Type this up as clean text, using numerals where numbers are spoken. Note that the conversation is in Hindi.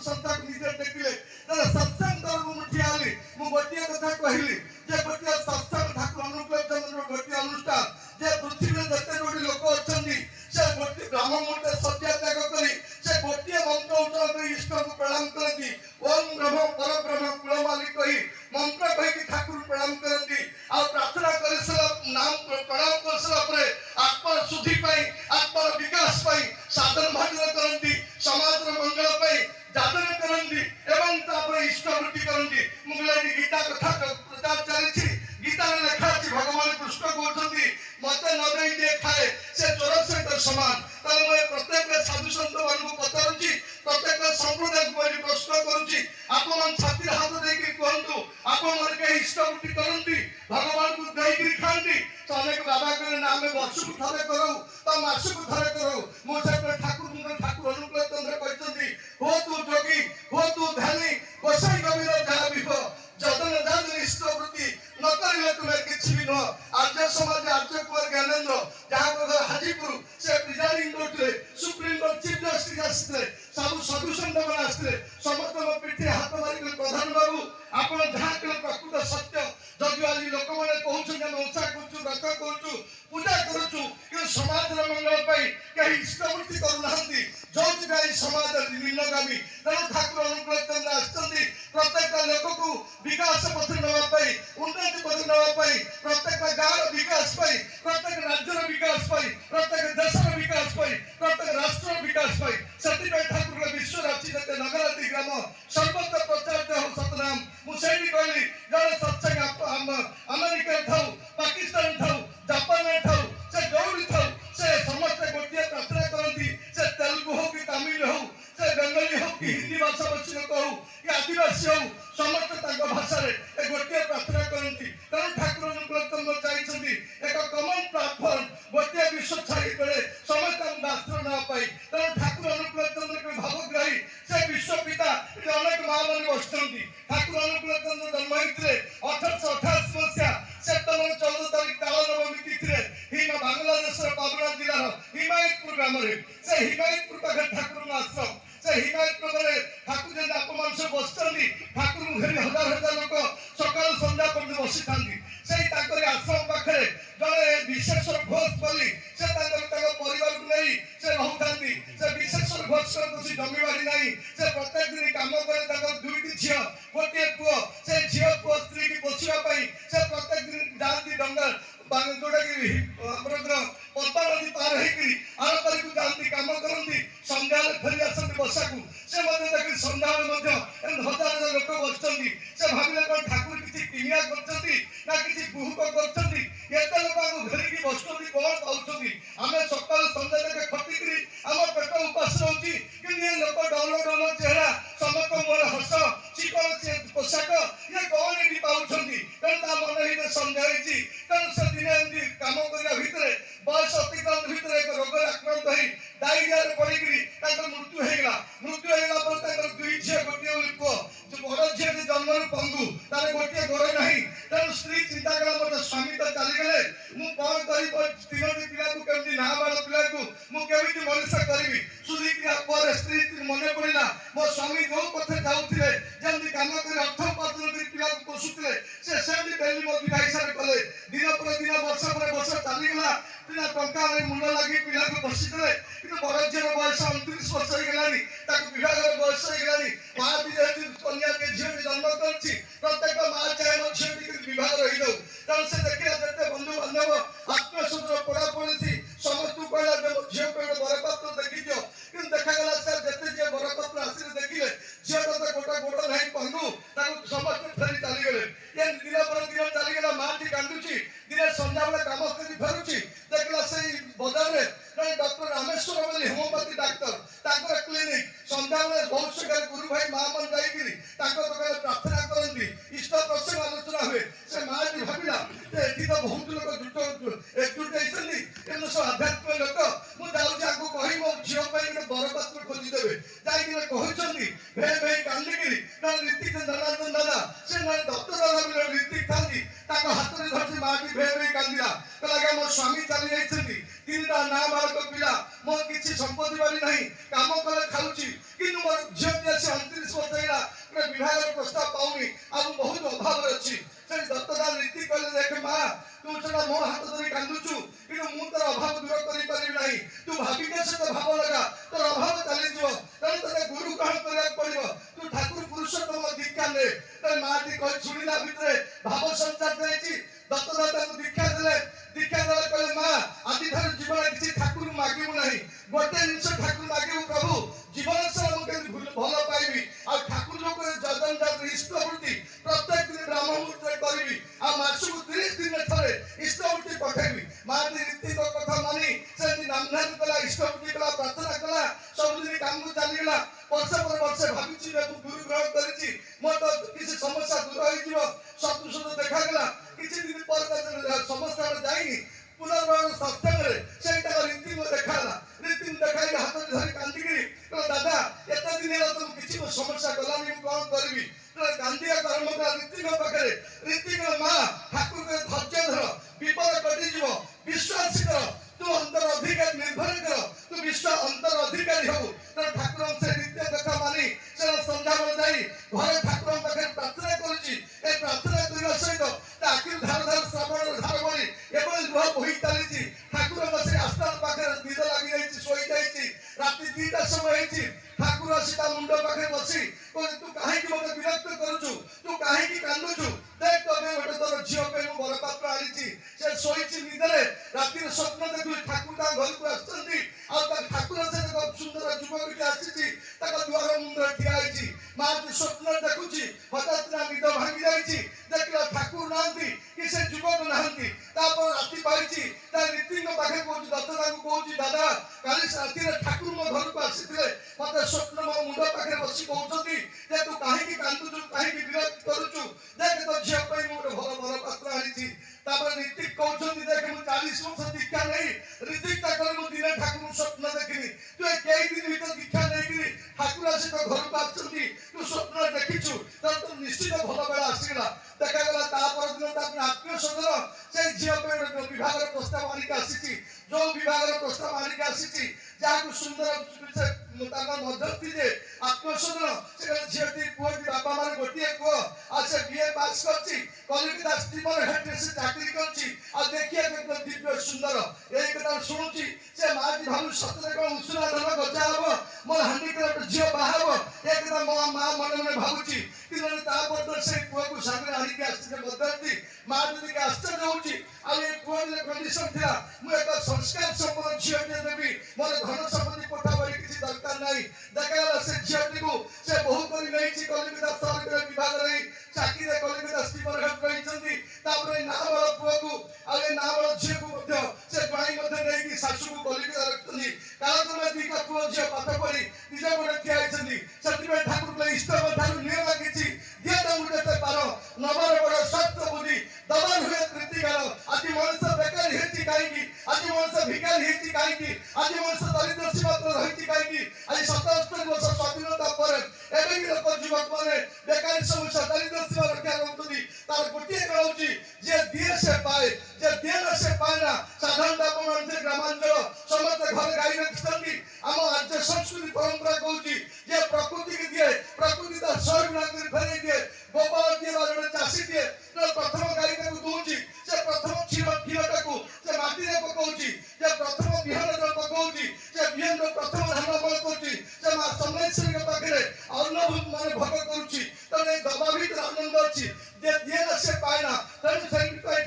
संस्था को निजे देखिले सत्संग मुठियाली गोटे कथा कहली गोटे सत्संग ठाकुर अनुकूल चंद्र गोटे अनुष्ठान जे पृथ्वी जिते जोड़ी लोक अच्छा से गोटे ब्राह्म मुहूर्त सज्जा त्याग कर गोटे मंत्र उच्चारण कर इष्ट को प्रणाम करती ओम ब्रह्म पर ब्रह्म कुलमाली कही मंत्र कही ठाकुर प्रणाम करती आ प्रार्थना कर नाम प्रणाम कर आत्मा शुद्धि आत्मा विकास साधन भाजन करती समाज मंगल जादन करती एवं इष्ट वृत्ति करती मुझे गीता कथा प्रचार चली गीता लेखा भगवान कृष्ण कहते मत न दे खाए से चोर सहित सामान प्रत्येक साधु सन्त मान पचारुची प्रत्येक संप्रदाय को प्रश्न करुची आपण छाती हाथ देके कहतु आपण के इष्ट वृत्ति करती भगवान को देकर खाती तो अनेक बाबा कहले ना आम वर्ष को थे करो तो मास को थे करो मुझे ठाकुर अनुकूल चंद्र कहते हो तू जोगी हो तू ध्यानी गोसाई कविर जहाँ भी हो जतन जान इष्ट वृत्ति न करें तुम्हें किसी भी नुह आर्य समाज आर्य कुमार ज्ञानेन्द्र जहाँ को हाजीपुर से प्रिजाइडिंग करते सुप्रीम कोर्ट चीफ जस्टिस आसते सब साधु सन्त मैंने आसते समस्त पीठी हाथ मारिक प्रधान बाबू आप जहाँ कले प्रकृत सत्य जदि आज लोक मैंने कहते ओषा करूँ व्रत करूँ पूजा करूँ कि समाज मंगल कहीं इष्टवृत्ति करूना जो समाज निम्नगामी तेणु ठाकुर अनुकूल चंद्र आसती प्रत्येक लोक को विकास पथ नापी उन्नति पथ नापी प्रत्येक गाँव विकास प्रत्येक राज्यर विकास प्रत्येक देशर विकास प्रत्येक राष्ट्र विकास से ठाकुर विश्व राशि जते नगराती ग्राम सर्वत्र प्रचारित हो सतनाम मुझे कहली जड़े सत्संग अमेरिका था पाकिस्तान था जापान था से दौड़ी था से समस्त गोटे प्रार्थना करती से तेलुगु हो कि तमिल हो से बंगाली हो कि हिंदी भाषा भाषी लोक हो कि आदिवासी हो समस्त भाषा गोटे प्रार्थना करती तेणु ठाकुर अनुकूल चंद्र चाहिए एक कमन प्लाटफर्म गोटे विश्व छाई करे समस्त राष्ट्र ना पाई तेणु ठाकुर अनुकूल चंद्र के भावग्राही से विश्व पिता अनेक माँ मैंने बसुँच ठाकुर अनुकूल चंद्र जन्म होते 1888 मसीहा सेप्टेम्बर 14 तारीख काल नवमी तिथि बांग्लादेश पाबना जिलार हिमायतपुर ग्राम से हिमायतपुर पाखे ठाकुर आश्रम से हिमायतपुर ठाकुर जब अपमान से बसुँच ठाकुर घेरी हजार हजार लोक सका सन्ध्या पर बसी था से आश्रम पाखे जड़े विशेषर घोष बोली से परिवार को नहीं से रोता से विशेषर घोष किसी जमीबाड़ी ना से प्रत्येक दिन कम करे दुईटी झी गोटे पुओ से झी पुओ स्त्री की पोषापी से प्रत्येक दिन जाती डंगर जोटा कि पद्मा नदी पार होर पारी को जाती कम करती सन्ध्या फेरी आसती बसा को से देखिए सन्ध्या हजार हजार लोक बसुँच से भाविले कौन ठाकुर किसी किनिया कर किसी गुहुक कर लोक घेरिकी बसुँच कौन पाँच आम सकाल सन्ध्या तक खटिकी आम पेट उपास रोचे कि लोक डौल डौल चेहरा समस्त मोर हस चिकन पोशाक ये कौन ये पाँच तेणु मन ही सन्ध्या तेणु से दिन एमती कम करने भितर बयस अतिक्रांत भितर एक रोग आक्रांत हो डायरिया पड़क मृत्यु होगा मृत्यु होगा दुई झी गोटे पुओ बड़ झी जन्म पंगु तार गोटे गोड़ ना तेणु स्त्री चिंता कला मोर स्वामी तो चलीगले मुझे कौन कर तीनोटी पिला कमी नाबाल पिला मुझे मनुष्य करी सुधीर स्त्री मन पड़ा मो स्वामी जो पथे जाऊे जमी कम कर अर्थ उपार्जन कर पिला पोषुले से डेली मो विवाह हिसाब कले दिन पर दिन वर्ष पर वर्ष चलीगला पिला टंका मुंड लगे पिला को बसीते कि बड़ झीर बयस 29 वर्ष होगा विवाह बयस होगा माँ भी कन्या के झील जन्म कर प्रत्येक माँ चाहे झील विवाह रही जाऊ तेणु से देखा जिते बंधु बांधव आत्मसूत्र पड़ा पड़ी समस्त कहला झील को बरपात्र देखी दियो कि देखा सर जिते जी बरपात्र आसिले देखिले झील तो गोटे गोड़ ना पंगु समस्त फेरी चलीगले ये दिन पर दिन चलीगला माँ टी कांदुची दिने सन्ध्या बेले कम कर फेरुची देखला से बजार में डॉक्टर रामेश्वर बोली होम्योपैथी डाक्तर क्लिनिक सन्ध्या बेले बहुत संख्यार गुरु भाई माँ मन जाकर प्रार्थना करती इष्ट प्रसंग आलोचना हुए से माँ जी भाविला ये तो बहुत लोग एकजुट होती तेणु सब आध्यात्मिक लोक मुझे कही मो झील बरपात्र खोजीदेवे जाकर कहते भे भे कांदिकी ऋतिक जनार्दन दादा से दत्त दादा भी ऋतिक था हाथ में धरती माँ की भे भे कांदिला कहला मो स्वामी चली जाती तीनटा ना बालक पिला मोर किसी संपत्ति बारी नहीं काम कले खाऊची कि मोर झील 29 ସେଟା ମୋ ହାତ ଧରି କାନ୍ଦୁଛୁ କିନ୍ତୁ ମୁଁ ତୋର ଅଭାବ ଦୂର କରିପାରିବି ନାହିଁ। ତୁ ଭାବିକେ ସହିତ ଭାବ ଲଗା, ତୋର ଅଭାବ ଚାଲିଯିବ। ତେଣୁ ତୋତେ ଗୁରୁ ଗ୍ରହଣ କରିବାକୁ ପଡିବ। ତୁ ଠାକୁର ପୁରୁଷୋତ୍ତମ ଦୀକ୍ଷା ନେ। ମାଟି କହି ଶୁଣିଲା ଭିତରେ ଭାବ ସଞ୍ଚାର ଦେଇଛି। ଦତ୍ତଦାତାଙ୍କୁ ଦୀକ୍ଷା ଦେଲେ। ଦୀକ୍ଷା ଦେଲେ କହିଲେ ମା ଆଜିଠାରୁ ଜୀବନ କିଛି ଠାକୁର ମାଗିବୁ ନାହିଁ। ଗୋଟେ ଜିନିଷ ଠାକୁର ମାଗିବୁ, ପ୍ରଭୁ ଜୀବନ ସାରା ମୁଁ କେମିତି ଭଲ ପାଇବି। ଆଉ ଠାକୁର ଉପରେ ଯଜନ ଇଷ୍ଟବୃତ୍ତି ପ୍ରତ୍ୟେକ ଦିନ ବ୍ରାହ୍ମ ମୁହୂର୍ତ୍ତରେ କରିବି। ଆଉ ମାସକୁ 30 ଦିନରେ ଥରେ ଇଷ୍ଟବୃତ୍ତି ପଠେଇବି। ମାଟି ରୀତିକ କଥା ମାନି ସେମିତି ନାମଧାରୀ କଲା, ଇଷ୍ଟବୃତ୍ତି କଲା, ପ୍ରାର୍ଥନା କଲା। ସବୁଦିନ କାମକୁ ଚାଲିଗଲା। ବର୍ଷ ପରେ ବର୍ଷ ଭାବିଛି ମୁଁ ଗୁରୁ ଗ୍ରହଣ କରିଛି, ମୋର ତ କିଛି ସମସ୍ୟା ଦୂର ହେଇଯିବ। ଶତ୍ରୁ ସହିତ ଦେଖାଗଲା। କିଛି ଦିନ ପରେ ସମସ୍ୟା ଯାଇନି। ପୁନର୍ବାର ସତ୍ସଙ୍ଗରେ ସେଇଟା ରୀତିକୁ ଦେଖାଗଲା। ରୀତିକୁ ଦେଖାଇକି ହାତ ଧରି କାନ୍ଦିକିରି ଦାଦା ଏତେ ଦିନ ହେଲା ତ କିଛି ସମସ୍ୟା ଗଲାନି, ମୁଁ କଣ କରିବି? କାନ୍ଦିବାକୁ ଆରମ୍ଭ କଲା ରୀତିଙ୍କ ପାଖରେ। ରୀତିଙ୍କ ମା ଠାକୁର ଧୈର୍ଯ୍ୟ ଧର, ବିପଦ କଟିଯିବ, ବିଶ୍ୱାସ କର, ତୁ ଅନ୍ତର ଅଧିକାରୀ ନିର୍ଭର କର, ତୁ ବିଶ୍ୱାସ ଅନ୍ତର ଅଧିକାରୀ ହବୁ। ତେଣୁ ଠାକୁର ସେ ରୀତିಯ କଥା ମାନି ସେ ସନ୍ଧ୍ୟାବେଳେ ଯାଇ ଘରେ ଠାକୁରଙ୍କ ପାଖରେ ପ୍ରାର୍ଥନା କରୁଛି। ଏ ପ୍ରାର୍ଥନା କରିବା ସହିତ ତା ଆଖିରୁ ଧାର ଧାର ଶ୍ରାବଣର ଧାର ବଳି ଏଭଳି ଲୁହ ବୋହି ଚାଲିଛି। ଠାକୁର ବସି ଆସ୍ଥାନ ପାଖରେ ନିଦ ଲାଗିଯାଇଛି, ଶୋଇଯାଇଛି। ରାତି 2ଟା ସମୟ ହେଇଛି। ଠାକୁର ଆସି ତା ମୁଣ୍ଡ ପାଖରେ ବସି କହୁଛି ତୁ କାହିଁକି ମୋତେ ବିରକ୍ତ କରୁଛୁ? ତୁ କାହିଁକି କାନ୍ଦୁଛୁ? ଦେଖ ତୋ ଗୋଟେ ତୋର ଝିଅ ପାଇଁ ମୁଁ ବରପାତ୍ର ଆଣିଛି। ସେ ଶୋଇଛି ନିଦରେ। ରାତିରେ ସ୍ୱପ୍ନ ଦେଖୁଛି ଠାକୁର ତା ଘରକୁ ଆସିଛନ୍ତି। ଆଉ ତା ଠାକୁର ସେ ସୁନ୍ଦର ଯୁବକଟି ଆସିଛି, ତାଙ୍କ ଦୁଆର ମୁଣ୍ଡରେ ଠିଆ ହେଇଛି। ମା ସ୍ୱପ୍ନ ଦେଖୁଛି। ହଠାତ୍ ନା ନିଦ ଭାଙ୍ଗି ଯାଇଛି। ଦେଖିଲା ଠାକୁର ନାହାନ୍ତି କି ସେ ଯୁବକ ନାହାନ୍ତି। ତାପରେ ରାତି ପାଇଛି। ତା ରୀତିଙ୍କ ପାଖରେ କହୁଛି, ଦତ୍ତଦାଙ୍କୁ କହୁଛି ଦାଦା କାଲି ରାତିରେ ଠାକୁର ମୋ ଘରକୁ ଆସିଥିଲେ। ମତେ ସ୍ୱପ୍ନ ମୋ ମୁଣ୍ଡ ପାଖରେ ବସି କହୁଛନ୍ତି ଯେ ତୁ କାହିଁକି କାନ୍ଦୁଛୁ, କାହିଁକି ବିରକ୍ତ କରୁଛୁ? ଦେଖ ତୋ ଝିଅ ପାଇଁ ମୁଁ ଗୋଟେ ଭଲ ଭଲ ପାତ୍ର ଆଣିଛି। ତାପରେ ରୀତିକ କହୁଛନ୍ତି ଦେଖ ମୁଁ 40 ବର୍ଷ ଦୀକ୍ଷା ନେଇ ରୀତିକ ତାଙ୍କର ମୁଁ ଦିନେ ଠାକୁର ସ୍ୱପ୍ନ ଦେଖିନି। ତୁ ଏ କେଇ ଦିନ ଭିତରେ ଦୀକ୍ଷା ନେଇକିରି ଠାକୁର ଆସି ତୋ ଘରକୁ ଆସିଛନ୍ତି, ତୁ ସ୍ୱପ୍ନ ଦେଖିଛୁ, ତାହେଲେ ତୋ ନିଶ୍ଚିତ ଭଲ ବେଳ ଆସିଗଲା। ଦେଖାଗଲା ତା ପରଦିନ ତାପରେ ଆତ୍ମୀୟ ସ୍ୱଜନ ସେ ଝିଅ ପାଇଁ ଗୋଟେ ବିଭାଗର ପ୍ରସ୍ତାବ ଆଣିକି ଆସିଛି। ଯୋଉ ବିଭାଗର ପ୍ରସ୍ତାବ ଆଣିକି ଆସିଛି, ଯାହାକୁ ସୁନ୍ଦର ତାଙ୍କ ମଧ୍ୟସ୍ଥି ଯେ ଆତ୍ମୀୟ ସ୍ୱଜନ ସେ ଝିଅଟି ପୁଅଟି ବାପା ମାନେ ଗୋଟିଏ ପୁଅ। ଆଉ ସେ BA ପାସ୍ କରିଛି, କଲିକତା ଷ୍ଟିମର ହେଡ୍ରେ ସେ ଚାକିରି କରିଛି। ଆଉ ଦେଖିବାକୁ ଦିବ୍ୟ ସୁନ୍ଦର। ଏଇ କଥା ଶୁଣୁଛି ସେ ମାଟି ଭାବୁ ସତରେ କଣ ଉଷୁନା ଧାନ ଗଜା ହବ, ମୋର ହାଣ୍ଡିକର ଗୋଟେ ଝିଅ ବାହା ହବ। ଏ କଥା ମୋ ମା ମନେ ମନେ ଭାବୁଛି। କିନ୍ତୁ ତାପରେ ସେ ପୁଅକୁ ସାଙ୍ଗରେ ଆଣିକି ଆସିছে ମଧ୍ୟସ୍ଥି। ମା ଯଦି ଆଶ୍ଚର୍ଯ୍ୟ ହଉଛି। ଆଉ ଏ ପୁଅର କଣ୍ଡିସନ ଥିଲା ମୁଁ ଏକ ସଂସ୍କାର ସମ୍ପନ୍ନ ଝିଅଟିଏ ଦେବି, ମୋର ଧନ ସମ୍ପତ୍ତି କୋଠା ବାଡ଼ି କିଛି ଦରକାର ନାହିଁ। ଦେଖାଗଲା ସେ ଝିଅଟିକୁ ସେ ବୋହୂ କରି ନେଇଛି କଲିକତା ସହରରେ ବିଭାଗରେ ଚାକିରିରେ କଲିକତା ଷ୍ଟିମର ହେଡ୍ ରହିଛନ୍ତି। ତାପରେ ନାବାଳ ପୁଅକୁ ଆଉ ଏ ନାବାଳ ଝିଅକୁ ମଧ୍ୟ ସେ ଜ୍ୱାଇଁ ମଧ୍ୟ ନେଇକି ଶାଶୁକୁ କଲିକତା ରଖିଛନ୍ତି। କାଳକ୍ରମେ ଦିଟା ପୁଅ ଝିଅ ପାଠ ପଢି ନିଜ ଗୋଡ଼େ ଠିଆ ହେଇଛନ୍ତି। ସେଥିପାଇଁ ଠାକୁର ଇଷ୍ଟଙ୍କ ଠାରୁ ନିୟମ ଲାଗିଛି ଦିଅ ତମକୁ ଯେତେ ପାର, ନବାର ବଡ଼ ସତ୍ୟ ବୁଦ୍ଧି ଦବାର ହୁଏ ପ୍ରୀତିକାର। ଆଜି ମଣିଷ ବେକାରୀ ହେଇଛି କାହିଁକି? ଆଜି ମଣିଷ ଭିକାରୀ ହେଇଛି କାହିଁକି? ଆଜି ମଣିଷ ଦରିଦ୍ର ସୀମାତ୍ର ରହିଛି କାହିଁକି? ଆଜି 77 ବର୍ଷ ସ୍ୱାଧୀନତା ପରେ ଏବେ ବି ଲୋକ ଯୁବକ ମାନେ ବେକାରୀ ସମସ୍ୟା ଦରିଦ୍ର ସୀମା ରକ୍ଷା କରୁଛନ୍ତି। ତାର ଗୋଟିଏ କାରଣ ହଉଛି ଯେ ଦିଏ ସେ ପାଏ, ଯେ ଦିଏ ନା ସେ ପାଏ ନା। ସାଧାରଣତଃ ଆପଣ ଗ୍ରାମାଞ୍ଚଳ ସମସ୍ତେ ଘରେ ଗାଈ ରଖିଛନ୍ତି। ଆମ ରାଜ୍ୟ ସଂସ୍କୃତି ପରମ୍ପରା କହୁଛି ଯେ ପ୍ରକୃତିକି ଦିଏ, ପ୍ରକୃତି ତା ଶହେ ଗୁଣା କରି ଫେରେଇ ଦିଏ। ଗୋପାଳ ଦିଏ ବା ଜଣେ ଚାଷୀ ଦିଏ, ପ୍ରଥମ ଗାଈ ତାକୁ ଦଉଛି, ସେ ପ୍ରଥମ କ୍ଷୀରଟାକୁ ସେ ମାଟିରେ ପକଉଛି, ଯେ ପ୍ରଥମ ବିହନ ପକଉଛି, ସେ ବିହନ ପ୍ରଥମ ଧାନ ଅମଳ କରୁଛି, ସେ ମା ସମଲେଶ୍ୱରୀଙ୍କ ପାଖରେ ଅନ୍ନ ମାନେ ଭୋଗ କରୁଛି। ତେଣୁ ଏ ଦବା ଭିତରେ ଆନନ୍ଦ ଅଛି। ଯେ ଦିଏ ନା ସେ ପାଏ ନା। ତେଣୁ ସେଥିପାଇଁ